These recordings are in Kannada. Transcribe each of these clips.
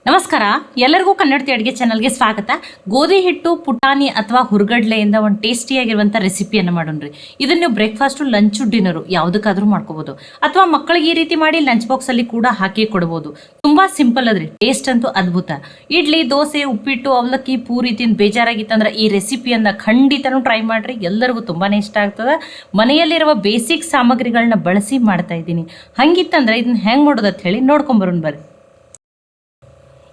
ನಮಸ್ಕಾರ, ಎಲ್ಲರಿಗೂ ಕನ್ನಡತಿ ಅಡುಗೆ ಚಾನಲ್ಗೆ ಸ್ವಾಗತ. ಗೋಧಿ ಹಿಟ್ಟು ಪುಟಾಣಿ ಅಥವಾ ಹುರ್ಗಡ್ಲೆಯಿಂದ ಒಂದು ಟೇಸ್ಟಿಯಾಗಿರುವಂಥ ರೆಸಿಪಿಯನ್ನು ಮಾಡೋಣ್ರಿ. ಇದನ್ನು ನೀವು ಬ್ರೇಕ್ಫಾಸ್ಟು, ಲಂಚು, ಡಿನ್ನರು ಯಾವುದಕ್ಕಾದ್ರೂ ಮಾಡ್ಕೋಬೋದು, ಅಥವಾ ಮಕ್ಕಳಿಗೆ ಈ ರೀತಿ ಮಾಡಿ ಲಂಚ್ ಬಾಕ್ಸಲ್ಲಿ ಕೂಡ ಹಾಕಿ ಕೊಡ್ಬೋದು. ತುಂಬ ಸಿಂಪಲ್ ಅದ್ರಿ, ಟೇಸ್ಟ್ ಅಂತೂ ಅದ್ಭುತ. ಇಡ್ಲಿ, ದೋಸೆ, ಉಪ್ಪಿಟ್ಟು, ಅವಲಕ್ಕಿ, ಪೂರಿ ತಿಂದು ಬೇಜಾರಾಗಿತ್ತಂದ್ರೆ ಈ ರೆಸಿಪಿಯನ್ನು ಖಂಡಿತನೂ ಟ್ರೈ ಮಾಡಿರಿ. ಎಲ್ಲರಿಗೂ ತುಂಬಾ ಇಷ್ಟ ಆಗ್ತದೆ. ಮನೆಯಲ್ಲಿರುವ ಬೇಸಿಕ್ ಸಾಮಗ್ರಿಗಳನ್ನ ಬಳಸಿ ಮಾಡ್ತಾ ಇದ್ದೀನಿ. ಹಂಗಿತ್ತಂದ್ರೆ ಇದನ್ನ ಹೆಂಗೆ ಮಾಡೋದು ಅಂತ ಹೇಳಿ ನೋಡ್ಕೊಂಬರೋಣ ಬರ್ರಿ.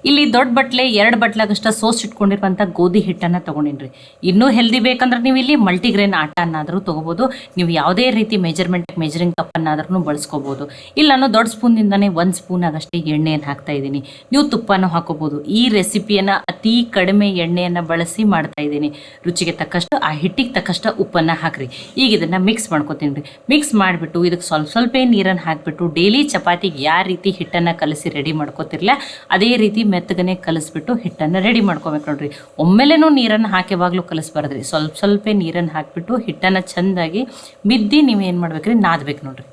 ಇಲ್ಲಿ ದೊಡ್ಡ ಬಟ್ಲೆ 2 ಬಟ್ಲಾಗಷ್ಟು ಸೋಸ್ ಇಟ್ಕೊಂಡಿರುವಂಥ ಗೋಧಿ ಹಿಟ್ಟನ್ನು ತೊಗೊಂಡಿನ್ರಿ. ಇನ್ನೂ ಹೆಲ್ದಿ ಬೇಕಂದ್ರೆ ನೀವು ಇಲ್ಲಿ ಮಲ್ಟಿಗ್ರೇನ್ ಆಟನ್ನಾದರೂ ತೊಗೋಬೋದು. ನೀವು ಯಾವುದೇ ರೀತಿ ಮೆಜರಿಂಗ್ ಕಪ್ಪನ್ನಾದ್ರೂ ಬಳಸ್ಕೋಬೋದು. ಇಲ್ಲ ನಾನು ದೊಡ್ಡ ಸ್ಪೂನಿಂದನೇ 1 ಸ್ಪೂನ್ ಆಗಷ್ಟೇ ಎಣ್ಣೆಯನ್ನು ಹಾಕ್ತಾ ಇದ್ದೀನಿ. ನೀವು ತುಪ್ಪನೂ ಹಾಕೋಬೋದು. ಈ ರೆಸಿಪಿಯನ್ನು ಅತಿ ಕಡಿಮೆ ಎಣ್ಣೆಯನ್ನು ಬಳಸಿ ಮಾಡ್ತಾ ಇದ್ದೀನಿ. ರುಚಿಗೆ ತಕ್ಕಷ್ಟು, ಆ ಹಿಟ್ಟಿಗೆ ತಕ್ಕಷ್ಟು ಉಪ್ಪನ್ನು ಹಾಕ್ರಿ. ಈಗ ಇದನ್ನು ಮಿಕ್ಸ್ ಮಾಡ್ಕೊತೀನಿ ರೀ. ಮಿಕ್ಸ್ ಮಾಡಿಬಿಟ್ಟು ಇದಕ್ಕೆ ಸ್ವಲ್ಪ ನೀರನ್ನು ಹಾಕಿಬಿಟ್ಟು ಡೈಲಿ ಚಪಾತಿಗೆ ಯಾವ ರೀತಿ ಹಿಟ್ಟನ್ನು ಕಲಸಿ ರೆಡಿ ಮಾಡ್ಕೋತಿರ್ಲ ಅದೇ ರೀತಿ ಮೆತ್ತಗನೆ ಕಲಿಸ್ಬಿಟ್ಟು ಹಿಟ್ಟನ್ನು ರೆಡಿ ಮಾಡ್ಕೋಬೇಕು ನೋಡ್ರಿ. ಒಮ್ಮೆಲೇನೂ ನೀರನ್ನು ಹಾಕಿವಾಗಲೂ ಕಲಿಸ್ಬಾರ್ದ್ರಿ. ಸ್ವಲ್ಪ ನೀರನ್ನು ಹಾಕಿಬಿಟ್ಟು ಹಿಟ್ಟನ್ನು ಚೆಂದಾಗಿ ಬಿದ್ದು ನೀವು ಏನು ಮಾಡ್ಬೇಕ್ರಿ, ನಾದಬೇಕು ನೋಡ್ರಿ.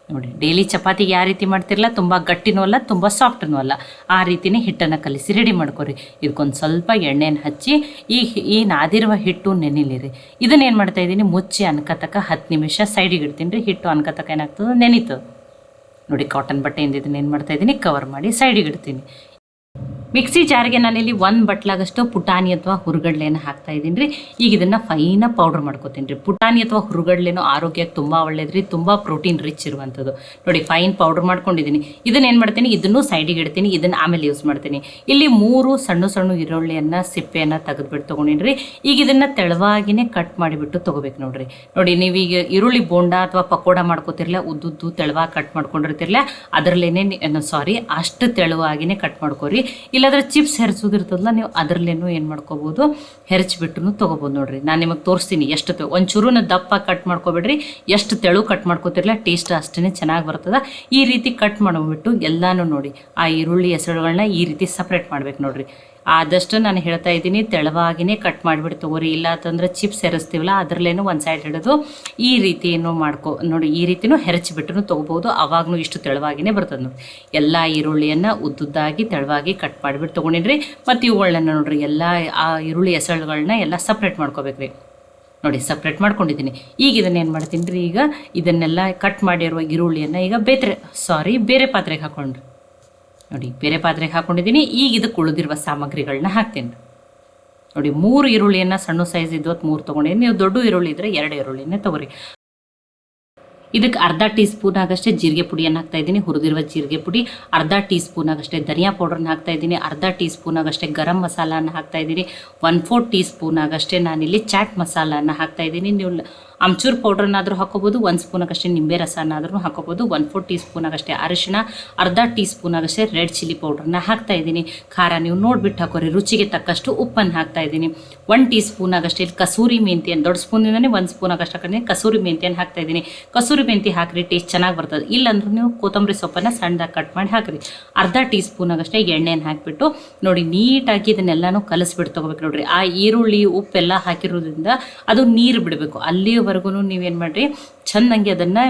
ನೋಡಿ, ಡೈಲಿ ಚಪಾತಿಗೆ ಯಾವ ರೀತಿ ಮಾಡ್ತಿರಲ್ಲ, ತುಂಬ ಗಟ್ಟಿನೂ ಅಲ್ಲ, ತುಂಬ ಸಾಫ್ಟನೂ ಅಲ್ಲ, ಆ ರೀತಿನೇ ಹಿಟ್ಟನ್ನು ಕಲಿಸಿ ರೆಡಿ ಮಾಡ್ಕೊರಿ. ಇದಕ್ಕೊಂದು ಸ್ವಲ್ಪ ಎಣ್ಣೆಯನ್ನು ಹಚ್ಚಿ ಈ ನಾದಿರುವ ಹಿಟ್ಟು ನೆನಿಲಿರಿ. ಇದನ್ನೇನು ಮಾಡ್ತಾ ಇದ್ದೀನಿ, ಮುಚ್ಚಿ ಅನ್ಕತಕ್ಕ 10 ನಿಮಿಷ ಸೈಡಿಗೆ ಇಡ್ತೀನಿ ರೀ. ಹಿಟ್ಟು ಅನ್ಕತಕ್ಕ ಏನಾಗ್ತದೆ, ನೆನೀತದೆ ನೋಡಿ. ಕಾಟನ್ ಬಟ್ಟೆಯಿಂದ ಇದನ್ನ ಏನು ಮಾಡ್ತಾ ಇದ್ದೀನಿ, ಕವರ್ ಮಾಡಿ ಸೈಡಿಗೆ ಇಡ್ತೀನಿ. ಮಿಕ್ಸಿ ಜಾರ್ಗೆ ನಾನಿಲ್ಲಿ 1 ಬಟ್ಲಾಗಷ್ಟು ಪುಟಾಣಿ ಅಥವಾ ಹುರುಗಡ್ಲೆಯನ್ನು ಹಾಕ್ತಾ ಇದ್ದೀನಿ ರೀ. ಈಗ ಇದನ್ನು ಫೈನಾಗಿ ಪೌಡ್ರ್ ಮಾಡ್ಕೊತೀನಿ ರೀ. ಪುಟಾಣಿ ಅಥವಾ ಹುರುಗಡ್ಲೆನೂ ಆರೋಗ್ಯಕ್ಕೆ ತುಂಬ ಒಳ್ಳೇದ್ರಿ, ತುಂಬ ಪ್ರೋಟೀನ್ ರಿಚ್ ಇರುವಂಥದ್ದು. ನೋಡಿ, ಫೈನ್ ಪೌಡ್ರ್ ಮಾಡ್ಕೊಂಡಿದ್ದೀನಿ. ಇದನ್ನು ಏನು ಮಾಡ್ತೀನಿ, ಇದನ್ನು ಸೈಡಿಗೆ ಇಡ್ತೀನಿ. ಇದನ್ನು ಆಮೇಲೆ ಯೂಸ್ ಮಾಡ್ತೀನಿ. ಇಲ್ಲಿ 3 ಸಣ್ಣ ಈರುಳ್ಳಿಯನ್ನು ಸಿಪ್ಪೆಯನ್ನು ತೆಗೆದುಬಿಟ್ಟು ತೊಗೊಂಡಿನಿ ರೀ. ಈಗ ಇದನ್ನು ತೆಳುವಾಗಿನೇ ಕಟ್ ಮಾಡಿಬಿಟ್ಟು ತೊಗೋಬೇಕು ನೋಡ್ರಿ. ನೋಡಿ, ನೀವೀಗ ಈರುಳ್ಳಿ ಬೋಂಡ ಅಥವಾ ಪಕೋಡ ಮಾಡ್ಕೋತಿರ್ಲ, ಉದ್ದುದ್ದು ತೆಳುವಾಗಿ ಕಟ್ ಮಾಡ್ಕೊಂಡಿರ್ತಿರ್ಲ, ಅದರಲ್ಲೇನೆ ಅಷ್ಟು ತೆಳುವಾಗಿನೇ ಕಟ್ ಮಾಡ್ಕೊರಿ. ಇಲ್ಲಾಂದ್ರೆ ಚಿಪ್ಸ್ ಹೆರಿಸೋದಿರ್ತದಲ್ಲ, ನೀವು ಅದರಲ್ಲೇನು ಏನು ಮಾಡ್ಕೋಬೋದು, ಹೆರಚ್ಬಿಟ್ಟು ತೊಗೋಬೋದು ನೋಡ್ರಿ. ನಾನು ನಿಮಗೆ ತೋರಿಸ್ತೀನಿ ಎಷ್ಟು ಒಂಚೂರುನ ದಪ್ಪ ಕಟ್ ಮಾಡ್ಕೊಬೇಡ್ರಿ. ಎಷ್ಟು ತೆಳು ಕಟ್ ಮಾಡ್ಕೋತಿರಲ್ಲ, ಟೇಸ್ಟ್ ಅಷ್ಟೇ ಚೆನ್ನಾಗಿ ಬರ್ತದೆ. ಈ ರೀತಿ ಕಟ್ ಮಾಡಿಬಿಟ್ಟು ಎಲ್ಲನೂ ನೋಡಿ, ಆ ಈರುಳ್ಳಿ ಹೆಸರುಗಳನ್ನ ಈ ರೀತಿ ಸಪ್ರೇಟ್ ಮಾಡ್ಬೇಕು ನೋಡ್ರಿ. ಆದಷ್ಟು ನಾನು ಹೇಳ್ತಾ ಇದ್ದೀನಿ, ತೆಳುವಾಗಿನೇ ಕಟ್ ಮಾಡಿಬಿಟ್ಟು ತೊಗೋರಿ. ಇಲ್ಲ ಅಂತಂದ್ರೆ ಚಿಪ್ಸ್ ಹೆರಿಸ್ತೀವಲ್ಲ, ಅದರಲ್ಲೇನು ಒಂದು ಸೈಡ್ ಹಿಡಿದು ಈ ರೀತಿಯನ್ನು ನೋಡಿ, ಈ ರೀತಿನೂ ಹೆರಚಿಬಿಟ್ಟು ತೊಗೋಬೋದು. ಅವಾಗೂ ಇಷ್ಟು ತೆಳುವಾಗಿನೇ ಬರ್ತದೆ ನೋಡಿ. ಎಲ್ಲ ಈರುಳ್ಳಿಯನ್ನು ಉದ್ದುದ್ದಾಗಿ ತೆಳುವಾಗಿ ಕಟ್ ಮಾಡಿಬಿಟ್ಟು ತೊಗೊಂಡಿನ್ರಿ. ಮತ್ತು ಇವುಗಳನ್ನ ನೋಡ್ರಿ, ಎಲ್ಲ ಆ ಈರುಳ್ಳಿ ಹೆಸರುಗಳನ್ನ ಎಲ್ಲ ಸಪ್ರೇಟ್ ಮಾಡ್ಕೋಬೇಕ್ರಿ. ನೋಡಿ, ಸಪ್ರೇಟ್ ಮಾಡ್ಕೊಂಡಿದ್ದೀನಿ. ಈಗ ಇದನ್ನೇನು ಮಾಡ್ತೀನಿ ರೀ, ಈಗ ಇದನ್ನೆಲ್ಲ ಕಟ್ ಮಾಡಿರುವ ಈರುಳ್ಳಿಯನ್ನು ಈಗ ಬೇರೆ ಪಾತ್ರೆಗೆ ಹಾಕೊಂಡ್ರಿ. ನೋಡಿ, ಬೇರೆ ಪಾತ್ರೆಗೆ ಹಾಕೊಂಡಿದ್ದೀನಿ. ಈಗ ಇದಕ್ಕೆ ಉಳಿದಿರುವ ಸಾಮಗ್ರಿಗಳನ್ನ ಹಾಕ್ತೀನಿ ನೋಡಿ. 3 ಈರುಳ್ಳಿಯನ್ನು ಸಣ್ಣ ಸೈಜ್ ಇದ್ದವತ್ತು 3 ತೊಗೊಂಡಿದ್ದೀನಿ. ನೀವು ದೊಡ್ಡ ಈರುಳ್ಳಿ ಇದ್ದರೆ 2 ಈರುಳ್ಳಿನೇ ತೊಗೊರಿ. ಇದಕ್ಕೆ ಅರ್ಧ ಟೀ ಸ್ಪೂನ್ ಆಗಷ್ಟೇ ಜೀರಿಗೆ ಪುಡಿಯನ್ನು ಹಾಕ್ತಾ ಇದ್ದೀನಿ, ಹುರಿದಿರುವ ಜೀರಿಗೆ ಪುಡಿ. ಅರ್ಧ ಟೀ ಸ್ಪೂನ್ ಆಗಷ್ಟೇ ಧನಿಯಾ ಪೌಡ್ರನ್ನ ಹಾಕ್ತಾ ಇದ್ದೀನಿ. ಅರ್ಧ ಟೀ ಸ್ಪೂನ್ ಆಗಷ್ಟೇ ಗರಂ ಮಸಾಲನ ಹಾಕ್ತಾ ಇದ್ದೀನಿ. 1/4 ಟೀ ಸ್ಪೂನ್ ಆಗಷ್ಟೇ ನಾನಿಲ್ಲಿ ಚಾಟ್ ಮಸಾಲನ ಹಾಕ್ತಾ ಇದ್ದೀನಿ. ನೀವು ಅಮ್ಚೂರ್ ಪೌಡ್ರನ್ನಾದರೂ ಹಾಕೋಬೋದು, 1 ಸ್ಪೂನ್ ಆಗಷ್ಟೇ ನಿಂಬೆ ರಸನಾದ್ರೂ ಹಾಕೋಬೋದು. 1/4 ಟೀ ಸ್ಪೂನ್ ಆಗಷ್ಟೇ ಅರಿಶಿಣ, ಅರ್ಧ ಟೀ ಸ್ಪೂನ್ ಆಗಷ್ಟೇ ರೆಡ್ ಚಿಲ್ಲಿ ಪೌಡ್ರನ್ನ ಹಾಕ್ತಾ ಇದ್ದೀನಿ. ಖಾರ ನೀವು ನೋಡಿಬಿಟ್ಟು ಹಾಕೋರಿ. ರುಚಿಗೆ ತಕ್ಕಷ್ಟು ಉಪ್ಪನ್ನು ಹಾಕ್ತಾ ಇದ್ದೀನಿ. 1 ಟೀ ಸ್ಪೂನ್ ಆಗಷ್ಟೇ ಇಲ್ಲಿ ಕಸೂರಿ ಮೆಂತ್ಯನ, ದೊಡ್ಡ ಸ್ಪೂನಿಂದನೇ 1 ಸ್ಪೂನ್ ಆಗಷ್ಟು ಹಾಕಿದ್ದೀನಿ. ಕಸೂರಿ ಮೆಂತ್ಯನ ಹಾಕ್ತಾ ಇದ್ದೀನಿ. ಕಸೂರಿ ಮೆಂತ್ಯ ಹಾಕಿರಿ, ಟೇಸ್ಟ್ ಚೆನ್ನಾಗಿ ಬರ್ತದೆ. ಇಲ್ಲಾಂದ್ರೆ ನೀವು ಕೊತ್ತಂಬರಿ ಸೊಪ್ಪನ್ನು ಸಣ್ಣದಾಗಿ ಕಟ್ ಮಾಡಿ ಹಾಕಿರಿ. ಅರ್ಧ ಟೀ ಸ್ಪೂನ್ ಆಗಷ್ಟೇ ಎಣ್ಣೆಯನ್ನು ಹಾಕಿಬಿಟ್ಟು ನೋಡಿ, ನೀಟಾಗಿ ಇದನ್ನೆಲ್ಲನೂ ಕಲಿಸ್ಬಿಟ್ಟು ತೊಗೋಬೇಕು ನೋಡ್ರಿ. ಆ ಈರುಳ್ಳಿ ಉಪ್ಪೆಲ್ಲ ಹಾಕಿರೋದ್ರಿಂದ ಅದು ನೀರು ಬಿಡಬೇಕು. ಅಲ್ಲಿವರೆಗೂ ನೀವೇನು ಮಾಡಿರಿ, ಚೆನ್ನಾಗಿ ಅದನ್ನು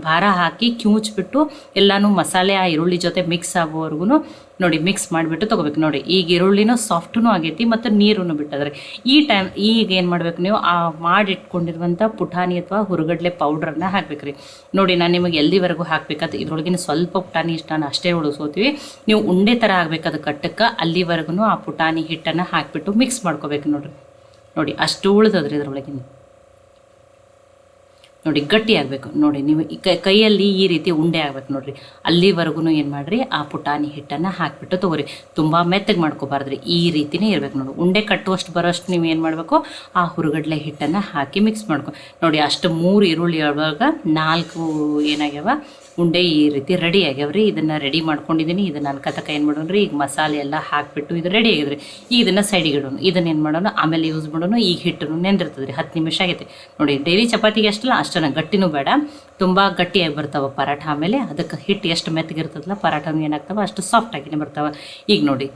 ಭಾರ ಹಾಕಿ ಕಿವುಚ್ಬಿಟ್ಟು ಎಲ್ಲನೂ ಮಸಾಲೆ ಆ ಈರುಳ್ಳಿ ಜೊತೆ ಮಿಕ್ಸ್ ಆಗೋವರೆಗೂ ನೋಡಿ ಮಿಕ್ಸ್ ಮಾಡಿಬಿಟ್ಟು ತೊಗೋಬೇಕು ನೋಡಿ. ಈಗ ಈರುಳ್ಳಿನೂ ಸಾಫ್ಟೂ ಆಗೈತಿ ಮತ್ತು ನೀರೂ ಬಿಟ್ಟದ್ರಿ. ಈಗ ಏನು ಮಾಡಬೇಕು, ನೀವು ಆ ಮಾಡಿಟ್ಕೊಂಡಿರುವಂಥ ಪುಟಾಣಿ ಅಥವಾ ಹುರುಗಡ್ಲೆ ಪೌಡ್ರನ್ನ ಹಾಕ್ಬೇಕ್ರಿ. ನೋಡಿ, ನಾನು ನಿಮಗೆ ಎಲ್ಲಿವರೆಗೂ ಹಾಕ್ಬೇಕಾದ್ರೆ ಇದ್ರೊಳಗಿನ ಸ್ವಲ್ಪ ಪುಟಾಣಿ ಇಷ್ಟ ಅಷ್ಟೇ ಉಳಿಸೋತೀವಿ. ನೀವು ಉಂಡೆ ಥರ ಆಗಬೇಕಾದ ಕಟ್ಟಕ್ಕೆ ಅಲ್ಲಿವರೆಗೂ ಆ ಪುಟಾಣಿ ಹಿಟ್ಟನ್ನು ಹಾಕಿಬಿಟ್ಟು ಮಿಕ್ಸ್ ಮಾಡ್ಕೋಬೇಕು ನೋಡ್ರಿ. ನೋಡಿ, ಅಷ್ಟು ಉಳಿದದ್ರಿ ಇದ್ರೊಳಗಿನ. ನೋಡಿ, ಗಟ್ಟಿ ಆಗಬೇಕು ನೋಡಿ. ನೀವು ಕೈಯಲ್ಲಿ ಈ ರೀತಿ ಉಂಡೆ ಆಗ್ಬೇಕು ನೋಡ್ರಿ. ಅಲ್ಲಿವರೆಗೂ ಏನು ಮಾಡಿರಿ, ಆ ಪುಟಾಣಿ ಹಿಟ್ಟನ್ನು ಹಾಕಿಬಿಟ್ಟು ತೊಗೊರಿ. ತುಂಬ ಮೆತ್ತಗೆ ಮಾಡ್ಕೋಬಾರ್ದ್ರಿ, ಈ ರೀತಿನೇ ಇರಬೇಕು ನೋಡಿ. ಉಂಡೆ ಕಟ್ಟುವಷ್ಟು ಬರೋಷ್ಟು ನೀವು ಏನು ಮಾಡಬೇಕು, ಆ ಹುರುಗಡ್ಲೆ ಹಿಟ್ಟನ್ನು ಹಾಕಿ ಮಿಕ್ಸ್ ಮಾಡ್ಕೊ ನೋಡಿ. ಅಷ್ಟು 3 ಈರುಳ್ಳಿ ಒಳಗೆ 4 ಏನಾಗ್ಯಾವ ಉಂಡೆ ಈ ರೀತಿ ರೆಡಿ ಆಗ್ಯಾವ್ರಿ. ಇದನ್ನು ರೆಡಿ ಮಾಡ್ಕೊಂಡಿದ್ದೀನಿ. ಇದನ್ನು ಅನ್ಕತಕ್ಕ ಏನು ಮಾಡೋಣ, ಈಗ ಮಸಾಲೆ ಎಲ್ಲ ಹಾಕಿಬಿಟ್ಟು ಇದು ರೆಡಿ ಆಗಿದ್ರಿ. ಈಗ ಇದನ್ನು ಸೈಡಿಗೆ ಇಡೋಣ. ಇದನ್ನು ಏನು ಮಾಡೋಣ, ಆಮೇಲೆ ಯೂಸ್ ಮಾಡೋಣ. ಈಗ ಹಿಟ್ಟು ನೆಂದಿರ್ತದೆ ರೀ, 10 ನಿಮಿಷ ಆಗೈತೆ ನೋಡಿ. ಡೈಲಿ ಚಪಾತಿಗೆ ಅಷ್ಟಲ್ಲ, ಅಷ್ಟನ್ನು ಗಟ್ಟಿನೂ ಬೇಡ, ತುಂಬ ಗಟ್ಟಿಯಾಗಿ ಬರ್ತಾವೆ ಪರಾಠ. ಆಮೇಲೆ ಅದಕ್ಕೆ ಹಿಟ್ಟು ಎಷ್ಟು ಮೆತ್ತಗಿರ್ತದಲ್ಲ, ಪರಾಠನೂ ಏನಾಗ್ತಾವೆ ಅಷ್ಟು ಸಾಫ್ಟಾಗಿನೇ ಬರ್ತಾವೆ. ಈಗ ನೋಡಿ,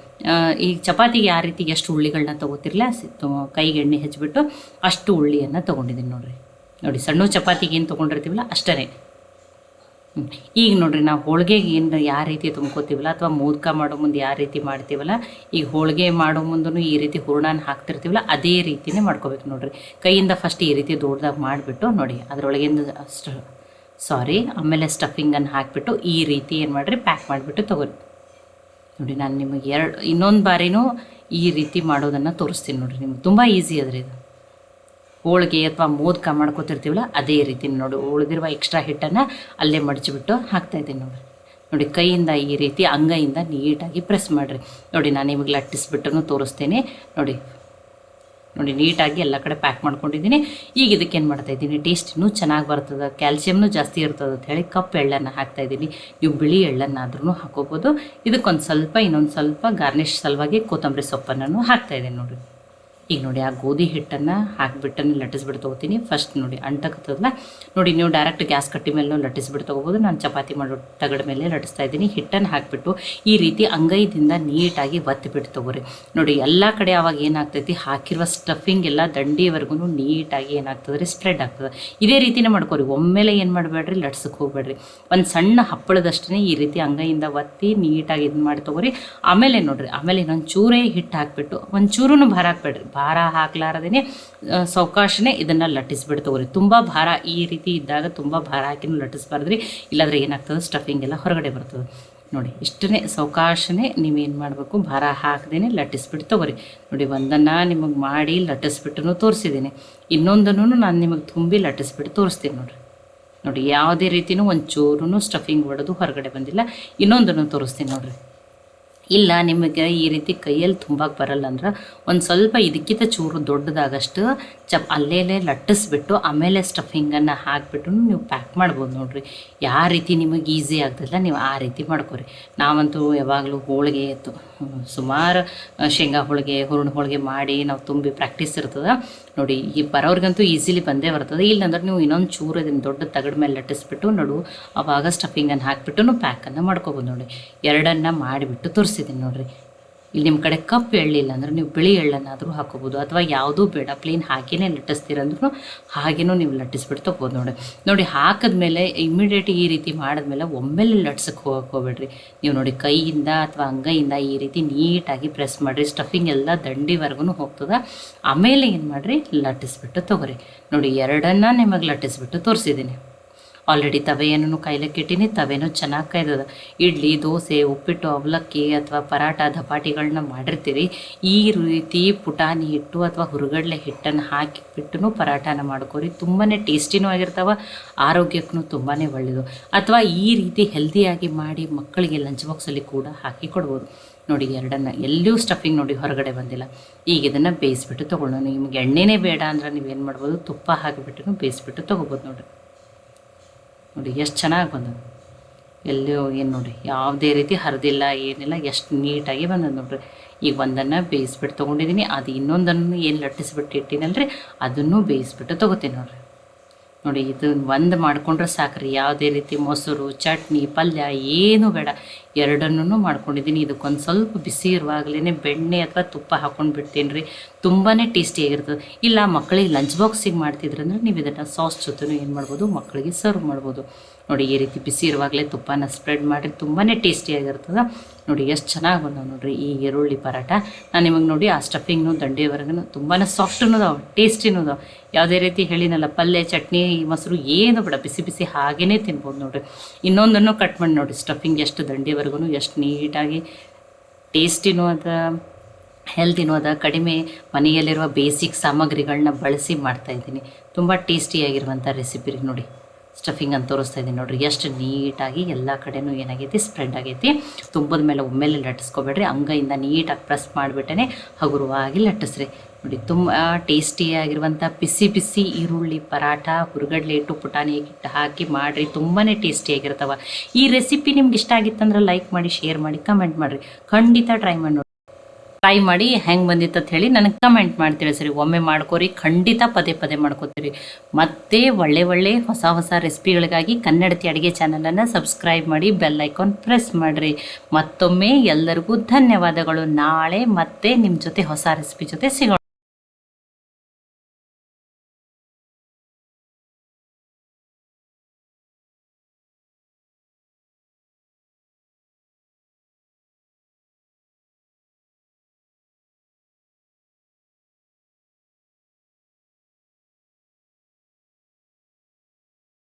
ಈಗ ಚಪಾತಿಗೆ ಯಾವ ರೀತಿ ಎಷ್ಟು ಉಳ್ಳಿಗಳನ್ನ ತೊಗೋತಿರ್ಲ, ಕೈಗೆ ಎಣ್ಣೆ ಹಚ್ಚಿಬಿಟ್ಟು ಅಷ್ಟು ಉಳ್ಳಿಯನ್ನು ತೊಗೊಂಡಿದ್ದೀನಿ ನೋಡಿರಿ. ನೋಡಿ, ಸಣ್ಣ ಚಪಾತಿಗೆ ಏನು ತೊಗೊಂಡಿರ್ತೀವಲ್ಲ ಅಷ್ಟೇ. ಈಗ ನೋಡ್ರಿ ನಾವು ಹೋಳಿಗೆಗೆ ಏನು ಯಾವ ರೀತಿ ತುಂಬ್ಕೋತೀವಲ್ಲ ಅಥವಾ ಮೋದಕ ಮಾಡೋ ಮುಂದೆ ಯಾವ ರೀತಿ ಮಾಡ್ತೀವಲ್ಲ, ಈಗ ಹೋಳಿಗೆ ಮಾಡೋ ಮುಂದೂ ಈ ರೀತಿ ಹೂರ್ಣನ ಹಾಕ್ತಿರ್ತೀವಲ್ಲ ಅದೇ ರೀತಿಯೇ ಮಾಡ್ಕೋಬೇಕು ನೋಡ್ರಿ. ಕೈಯಿಂದ ಫಸ್ಟ್ ಈ ರೀತಿ ದೊಡ್ಡದಾಗಿ ಮಾಡಿಬಿಟ್ಟು ನೋಡಿ ಅದರೊಳಗಿಂದ ಆಮೇಲೆ ಸ್ಟಫಿಂಗನ್ನು ಹಾಕಿಬಿಟ್ಟು ಈ ರೀತಿ ಏನು ಮಾಡಿರಿ ಪ್ಯಾಕ್ ಮಾಡಿಬಿಟ್ಟು ತೊಗೊರಿ. ನೋಡಿ ನಾನು ನಿಮಗೆ ಇನ್ನೊಂದು ಬಾರಿನೂ ಈ ರೀತಿ ಮಾಡೋದನ್ನು ತೋರಿಸ್ತೀನಿ ನೋಡಿರಿ. ನಿಮ್ಗೆ ತುಂಬ ಈಸಿ ಅದ್ರಿ ಇದು. ಹೋಳಿಗೆ ಅಥವಾ ಮೋದಕ ಮಾಡ್ಕೊತಿರ್ತೀವಲ್ಲ ಅದೇ ರೀತಿ ನೋಡಿ ಉಳಿದಿರುವ ಎಕ್ಸ್ಟ್ರಾ ಹಿಟ್ಟನ್ನು ಅಲ್ಲೇ ಮಡಚಿಬಿಟ್ಟು ಹಾಕ್ತಾಯಿದ್ದೀನಿ ನೋಡಿ ಕೈಯಿಂದ ಈ ರೀತಿ ಅಂಗೈಯಿಂದ ನೀಟಾಗಿ ಪ್ರೆಸ್ ಮಾಡಿರಿ. ನೋಡಿ ನಾನು ನಿಮಗೆ ಲಟ್ಟಿಸ್ಬಿಟ್ಟು ತೋರಿಸ್ತೇನೆ. ನೋಡಿ ನೀಟಾಗಿ ಎಲ್ಲ ಕಡೆ ಪ್ಯಾಕ್ ಮಾಡ್ಕೊಂಡಿದ್ದೀನಿ. ಈಗ ಇದಕ್ಕೆ ಏನು ಮಾಡ್ತಾಯಿದ್ದೀನಿ, ಟೇಸ್ಟ್ ಇನ್ನೂ ಚೆನ್ನಾಗಿ ಬರ್ತದೆ, ಕ್ಯಾಲ್ಸಿಯಮ್ನು ಜಾಸ್ತಿ ಇರ್ತದೆ ಅಂತ ಹೇಳಿ ಕಪ್ ಎಳ್ಳನ್ನು ಹಾಕ್ತಾಯಿದ್ದೀನಿ. ನೀವು ಬಿಳಿ ಎಳ್ಳನ್ನಾದ್ರೂ ಹಾಕೋಬೋದು. ಇದಕ್ಕೊಂದು ಸ್ವಲ್ಪ ಇನ್ನೊಂದು ಸ್ವಲ್ಪ ಗಾರ್ನಿಷ್ ಸಲುವಾಗಿ ಕೊತ್ತಂಬರಿ ಸೊಪ್ಪನ್ನು ಹಾಕ್ತಾಯಿದ್ದೀನಿ ನೋಡಿ. ಈಗ ನೋಡಿ ಆ ಗೋಧಿ ಹಿಟ್ಟನ್ನು ಹಾಕಿಬಿಟ್ಟು ಲಟ್ಟಿಸ್ಬಿಟ್ಟು ತೊಗೋತೀನಿ. ಫಸ್ಟ್ ನೋಡಿ ಅಂಟಕತ್ತದಲ್ಲ ನೋಡಿ, ನೀವು ಡೈರೆಕ್ಟ್ ಗ್ಯಾಸ್ ಕಟ್ಟಿ ಮೇಲೂ ಲಟ್ಟಿಸ್ಬಿಟ್ಟು ತೊಗೋಬೋದು. ನಾನು ಚಪಾತಿ ಮಾಡೋ ತಗಡ ಮೇಲೆ ಲಟ್ಟಿಸ್ತಾ ಇದ್ದೀನಿ. ಹಿಟ್ಟನ್ನು ಹಾಕಿಬಿಟ್ಟು ಈ ರೀತಿ ಅಂಗೈದಿಂದ ನೀಟಾಗಿ ಒತ್ತಿಬಿಟ್ಟು ತೊಗೋರಿ. ನೋಡಿ ಎಲ್ಲ ಕಡೆ ಆವಾಗ ಏನಾಗ್ತೈತಿ, ಹಾಕಿರುವ ಸ್ಟಫಿಂಗ್ ಎಲ್ಲ ದಂಡಿಯವರೆಗೂ ನೀಟಾಗಿ ಏನಾಗ್ತದೆ ರೀ ಸ್ಪ್ರೆಡ್ ಆಗ್ತದೆ. ಇದೇ ರೀತಿನೇ ಮಾಡ್ಕೊರಿ. ಒಮ್ಮೆಲೆ ಏನು ಮಾಡಬೇಡ್ರಿ, ಲಟ್ಸಕ್ಕೆ ಹೋಗ್ಬೇಡ್ರಿ. ಒಂದು ಸಣ್ಣ ಹಪ್ಪಳದಷ್ಟೇ ಈ ರೀತಿ ಅಂಗೈಯಿಂದ ಒತ್ತಿ ನೀಟಾಗಿ ಇದು ಮಾಡಿ ತೊಗೋರಿ. ಆಮೇಲೆ ನೋಡಿರಿ, ಆಮೇಲೆ ಇನ್ನೊಂದು ಚೂರೇ ಹಿಟ್ಟು ಹಾಕಿಬಿಟ್ಟು ಒಂದು ಚೂರೂ ಭಾರ ಹಾಕ್ಬೇಡ್ರಿ. ಭಾರ ಹಾಕ್ಲಾರದೇ ಸಾವಕಾಶನೇ ಇದನ್ನು ಲಟ್ಟಿಸ್ಬಿಟ್ಟು ತೊಗೋರಿ. ತುಂಬ ಭಾರ ಈ ರೀತಿ ಇದ್ದಾಗ ತುಂಬ ಭಾರ ಹಾಕಿನೂ ಲಟ್ಟಿಸ್ಬಾರ್ದ್ರಿ, ಇಲ್ಲಾಂದರೆ ಏನಾಗ್ತದೆ ಸ್ಟಫಿಂಗ್ ಎಲ್ಲ ಹೊರಗಡೆ ಬರ್ತದೆ. ನೋಡಿ ಇಷ್ಟೇ ಸಾವಕಾಶನೇ ನೀವೇನು ಮಾಡಬೇಕು, ಭಾರ ಹಾಕದೇ ಲಟ್ಟಿಸ್ಬಿಟ್ಟು ತೊಗೋರಿ. ನೋಡಿ ಒಂದನ್ನು ನಿಮಗೆ ಮಾಡಿ ಲಟ್ಟಿಸ್ಬಿಟ್ಟು ತೋರಿಸಿದ್ದೀನಿ, ಇನ್ನೊಂದನ್ನು ನಾನು ನಿಮಗೆ ತುಂಬಿ ಲಟ್ಟಿಸ್ಬಿಟ್ಟು ತೋರಿಸ್ತೀನಿ ನೋಡಿ ಯಾವುದೇ ರೀತಿಯೂ ಒಂದು ಚೂರೂ ಸ್ಟಫಿಂಗ್ ಹೊಡೆದು ಹೊರಗಡೆ ಬಂದಿಲ್ಲ. ಇನ್ನೊಂದನ್ನು ತೋರಿಸ್ತೀನಿ ನೋಡಿರಿ. ಇಲ್ಲ ನಿಮಗೆ ಈ ರೀತಿ ಕೈಯಲ್ಲಿ ತುಂಬಕ್ಕೆ ಬರಲ್ಲ ಅಂದ್ರೆ ಒಂದು ಸ್ವಲ್ಪ ಇದಕ್ಕಿಂತ ಚೂರು ದೊಡ್ಡದಾಗಷ್ಟು ಅಲ್ಲೇ ಲಟ್ಟಿಸ್ಬಿಟ್ಟು ಆಮೇಲೆ ಸ್ಟಫಿಂಗನ್ನು ಹಾಕಿಬಿಟ್ಟು ನೀವು ಪ್ಯಾಕ್ ಮಾಡ್ಬೋದು ನೋಡಿರಿ. ಯಾವ ರೀತಿ ನಿಮಗೆ ಈಸಿ ಆಗ್ತದಲ್ಲ ನೀವು ಆ ರೀತಿ ಮಾಡ್ಕೊರಿ. ನಾವಂತೂ ಯಾವಾಗಲೂ ಹೋಳಿಗೆ ಸುಮಾರು ಶೇಂಗಾ ಹೋಳಿಗೆ ಹೂರ್ಣ ಹೋಳಿಗೆ ಮಾಡಿ ನಾವು ತುಂಬಿ ಪ್ರಾಕ್ಟೀಸ್ ಇರ್ತದೆ ನೋಡಿ. ಈ ಬರೋರಿಗಂತೂ ಈಸಿಲಿ ಬಂದೇ ಬರ್ತದೆ. ಇಲ್ಲಾಂದ್ರೆ ನೀವು ಇನ್ನೊಂದು ಚೂರು ಇದನ್ನು ದೊಡ್ಡ ತಗಡ ಮೇಲೆ ಲಟ್ಟಿಸ್ಬಿಟ್ಟು ಆವಾಗ ಸ್ಟಫಿಂಗನ್ನು ಹಾಕಿಬಿಟ್ಟು ಪ್ಯಾಕನ್ನು ಮಾಡ್ಕೊಬೋದು ನೋಡಿ. ಎರಡನ್ನು ಮಾಡಿಬಿಟ್ಟು ತೋರಿಸಿದ್ದೀನಿ ನೋಡಿರಿ. ಇಲ್ಲಿ ನಿಮ್ಮ ಕಡೆ ಕಪ್ ಎಳ್ಳಿಲ್ಲ ಅಂದರೆ ನೀವು ಬಿಳಿ ಎಳ್ಳನ್ನಾದರೂ ಹಾಕೋಬೋದು, ಅಥವಾ ಯಾವುದೂ ಬೇಡ ಪ್ಲೇನ್ ಹಾಕಿನೇ ಲಟ್ಟಿಸ್ತೀರಂದ್ರೂ ಹಾಗೇನೂ ನೀವು ಲಟ್ಟಿಸ್ಬಿಟ್ಟು ತೊಗೋಬೋದು ನೋಡಿ. ಹಾಕಿದ್ಮೇಲೆ ಇಮ್ಮಿಡಿಯೇಟ್ ಈ ರೀತಿ ಮಾಡಿದ್ಮೇಲೆ ಒಮ್ಮೆಲೆ ಲಟ್ಸಕ್ಕೆ ಹೋಗ್ಬೇಡ್ರಿ. ನೀವು ನೋಡಿ ಕೈಯಿಂದ ಅಥವಾ ಅಂಗೈಯಿಂದ ಈ ರೀತಿ ನೀಟಾಗಿ ಪ್ರೆಸ್ ಮಾಡಿರಿ. ಸ್ಟಫಿಂಗ್ ಎಲ್ಲ ದಂಡಿವರೆಗೂ ಹೋಗ್ತದೆ. ಆಮೇಲೆ ಏನು ಮಾಡಿರಿ, ಲಟ್ಟಿಸ್ಬಿಟ್ಟು ತೊಗೊರಿ. ನೋಡಿ ಎರಡನ್ನು ನಿಮಗೆ ಲಟ್ಟಿಸ್ಬಿಟ್ಟು ತೋರಿಸಿದ್ದೀನಿ. ಆಲ್ರೆಡಿ ತವೆಯನ್ನು ಕಾಯ್ಲಿಕ್ಕೆ ಇಟ್ಟಿನಿ. ತವೆನೂ ಚೆನ್ನಾಗಿ ಕಾಯ್ದದ. ಇಡ್ಲಿ, ದೋಸೆ, ಉಪ್ಪಿಟ್ಟು, ಅವಲಕ್ಕಿ ಅಥವಾ ಪರಾಟ, ದಪಾಟಿಗಳನ್ನ ಮಾಡಿರ್ತೀರಿ. ಈ ರೀತಿ ಪುಟಾಣಿ ಹಿಟ್ಟು ಅಥವಾ ಹುರುಗಡ್ಲೆ ಹಿಟ್ಟನ್ನು ಹಾಕಿಬಿಟ್ಟು ಪರಾಟನ ಮಾಡ್ಕೊರಿ. ತುಂಬಾ ಟೇಸ್ಟಿನೂ ಆಗಿರ್ತಾವೆ, ಆರೋಗ್ಯಕ್ಕೂ ತುಂಬಾ ಒಳ್ಳೆಯದು. ಅಥವಾ ಈ ರೀತಿ ಹೆಲ್ದಿಯಾಗಿ ಮಾಡಿ ಮಕ್ಕಳಿಗೆ ಲಂಚ್ ಬಾಕ್ಸಲ್ಲಿ ಕೂಡ ಹಾಕಿ ಕೊಡ್ಬೋದು ನೋಡಿ. ಎರಡನ್ನು ಎಲ್ಲೂ ಸ್ಟಫಿಂಗ್ ನೋಡಿ ಹೊರಗಡೆ ಬಂದಿಲ್ಲ. ಈಗ ಇದನ್ನು ಬೇಯಿಸ್ಬಿಟ್ಟು ತೊಗೊಳ್ಳೋಣ. ನಿಮ್ಗೆ ಎಣ್ಣೆನೇ ಬೇಡ ಅಂದ್ರೆ ನೀವೇನು ಮಾಡ್ಬೋದು, ತುಪ್ಪ ಹಾಕಿಬಿಟ್ಟು ಬೇಯಿಸ್ಬಿಟ್ಟು ತೊಗೋಬೋದು ನೋಡಿ ಎಷ್ಟು ಚೆನ್ನಾಗಿ ಬಂದದ್ದು. ಎಲ್ಲೋ ಏನು ನೋಡಿ ಯಾವುದೇ ರೀತಿ ಹರಿದಿಲ್ಲ ಏನಿಲ್ಲ, ಎಷ್ಟು ನೀಟಾಗಿ ಬಂದದ್ದು ನೋಡ್ರಿ. ಈಗ ಒಂದನ್ನು ಬೇಯಿಸ್ಬಿಟ್ಟು ತೊಗೊಂಡಿದ್ದೀನಿ. ಅದು ಇನ್ನೊಂದನ್ನು ಏನು ಲಟ್ಟಿಸ್ಬಿಟ್ಟು ಇಟ್ಟಿನಲ್ರಿ ಅದನ್ನು ಬೇಯಿಸ್ಬಿಟ್ಟು ತೊಗೋತೀನಿ ನೋಡಿ. ಇದು ಒಂದು ಮಾಡ್ಕೊಂಡ್ರೆ ಸಾಕ್ರಿ. ಯಾವುದೇ ರೀತಿ ಮೊಸರು, ಚಟ್ನಿ, ಪಲ್ಯ ಏನೂ ಬೇಡ, ಎರಡನ್ನೂ ಮಾಡ್ಕೊಂಡಿದ್ದೀನಿ. ಇದಕ್ಕೊಂದು ಸ್ವಲ್ಪ ಬಿಸಿ ಇರುವಾಗಲೇ ಬೆಣ್ಣೆ ಅಥವಾ ತುಪ್ಪ ಹಾಕ್ಕೊಂಡು ಬಿಡ್ತೀನಿ ರೀ. ತುಂಬಾ ಟೇಸ್ಟಿಯಾಗಿರ್ತದೆ. ಇಲ್ಲ ಮಕ್ಕಳಿಗೆ ಲಂಚ್ ಬಾಕ್ಸಿಗೆ ಮಾಡ್ತಿದ್ರಂದ್ರೆ ನೀವು ಇದನ್ನು ಸಾಸ್ ಜೊತೆನೂ ಏನು ಮಾಡ್ಬೋದು, ಮಕ್ಕಳಿಗೆ ಸರ್ವ್ ಮಾಡ್ಬೋದು ನೋಡಿ. ಈ ರೀತಿ ಬಿಸಿ ಇರುವಾಗಲೇ ತುಪ್ಪನ ಸ್ಪ್ರೆಡ್ ಮಾಡಿರಿ, ತುಂಬಾ ಟೇಸ್ಟಿಯಾಗಿರ್ತದೆ ನೋಡಿ. ಎಷ್ಟು ಚೆನ್ನಾಗಿ ಬಂದವು ನೋಡಿರಿ ಈ ಈರುಳ್ಳಿ ಪರಾಟ. ನಾನು ನಿಮಗೆ ನೋಡಿ ಆ ಸ್ಟಫಿಂಗ್ನು ದಂಡೆವರೆಗೂ ತುಂಬಾ ಸಾಫ್ಟೂ ಅದಾವೆ, ಟೇಸ್ಟಿನೂ ಅದಾವೆ. ಯಾವುದೇ ರೀತಿ ಹೇಳಿನಲ್ಲ ಪಲ್ಯ, ಚಟ್ನಿ, ಮೊಸರು ಏನು ಬೇಡ, ಬಿಸಿ ಬಿಸಿ ಹಾಗೇ ತಿನ್ಬೋದು ನೋಡಿರಿ. ಇನ್ನೊಂದನ್ನು ಕಟ್ ಮಾಡಿ ನೋಡಿ ಸ್ಟಫಿಂಗ್ ಎಷ್ಟು ದಂಡೆವರೆಗೂ ಎಷ್ಟು ನೀಟಾಗಿ ಟೇಸ್ಟಿನೂ ಅದ, ಹೆಲ್ದಿನೂ ಅದ. ಕಡಿಮೆ ಮನೆಯಲ್ಲಿರುವ ಬೇಸಿಕ್ ಸಾಮಗ್ರಿಗಳನ್ನ ಬಳಸಿ ಮಾಡ್ತಾಯಿದ್ದೀನಿ. ತುಂಬ ಟೇಸ್ಟಿಯಾಗಿರುವಂಥ ರೆಸಿಪಿ ರೀ ನೋಡಿ. ಸ್ಟಫಿಂಗ್ ಅಂತ ತೋರಿಸ್ತಾ ಇದ್ದೀನಿ ನೋಡಿರಿ. ಎಷ್ಟು ನೀಟಾಗಿ ಎಲ್ಲ ಕಡೆನೂ ಏನಾಗೈತಿ ಸ್ಪ್ರೆಡ್ ಆಗೈತಿ. ತುಂಬದ ಮೇಲೆ ಒಮ್ಮೆಲೆ ಲಟ್ಟಿಸ್ಕೊಬೇಡ್ರಿ. ಅಂಗೈಯಿಂದ ನೀಟಾಗಿ ಪ್ರೆಸ್ ಮಾಡಿಬಿಟ್ಟೇ ಹಗುರವಾಗಿ ಲಟ್ಟಿಸ್ರಿ ನೋಡಿ. ತುಂಬ ಟೇಸ್ಟಿಯಾಗಿರುವಂಥ ಬಿಸಿ ಬಿಸಿ ಈರುಳ್ಳಿ ಪರಾಟ, ಹುರುಗಡ್ಲೆ ಹಿಟ್ಟು, ಪುಟಾಣಿ ಹಿಟ್ಟು ಹಾಕಿ ಮಾಡಿರಿ. ತುಂಬಾ ಟೇಸ್ಟಿಯಾಗಿರ್ತವೆ. ಈ ರೆಸಿಪಿ ನಿಮ್ಗೆ ಇಷ್ಟ ಆಗಿತ್ತಂದ್ರೆ ಲೈಕ್ ಮಾಡಿ, ಶೇರ್ ಮಾಡಿ, ಕಮೆಂಟ್ ಮಾಡಿರಿ. ಖಂಡಿತ ಟ್ರೈ ಮಾಡಿ ಹೆಂಗೆ ಬಂದಿತ್ತು ಅಂತ ಹೇಳಿ ನನಗೆ ಕಮೆಂಟ್ ಮಾಡಿ ತಿಳಿಸ್ರಿ. ಒಮ್ಮೆ ಮಾಡ್ಕೋರಿ, ಖಂಡಿತ ಪದೇ ಪದೇ ಮಾಡ್ಕೋತೀರಿ. ಮತ್ತೆ ಒಳ್ಳೆ ಹೊಸ ರೆಸಿಪಿಗಳಿಗಾಗಿ ಕನ್ನಡತಿ ಅಡುಗೆ ಚಾನಲನ್ನು ಸಬ್ಸ್ಕ್ರೈಬ್ ಮಾಡಿ, ಬೆಲ್ ಐಕಾನ್ ಪ್ರೆಸ್ ಮಾಡಿರಿ. ಮತ್ತೊಮ್ಮೆ ಎಲ್ಲರಿಗೂ ಧನ್ಯವಾದಗಳು. ನಾಳೆ ಮತ್ತೆ ನಿಮ್ಮ ಜೊತೆ ಹೊಸ ರೆಸಿಪಿ ಜೊತೆ ಸಿಗೋಣ.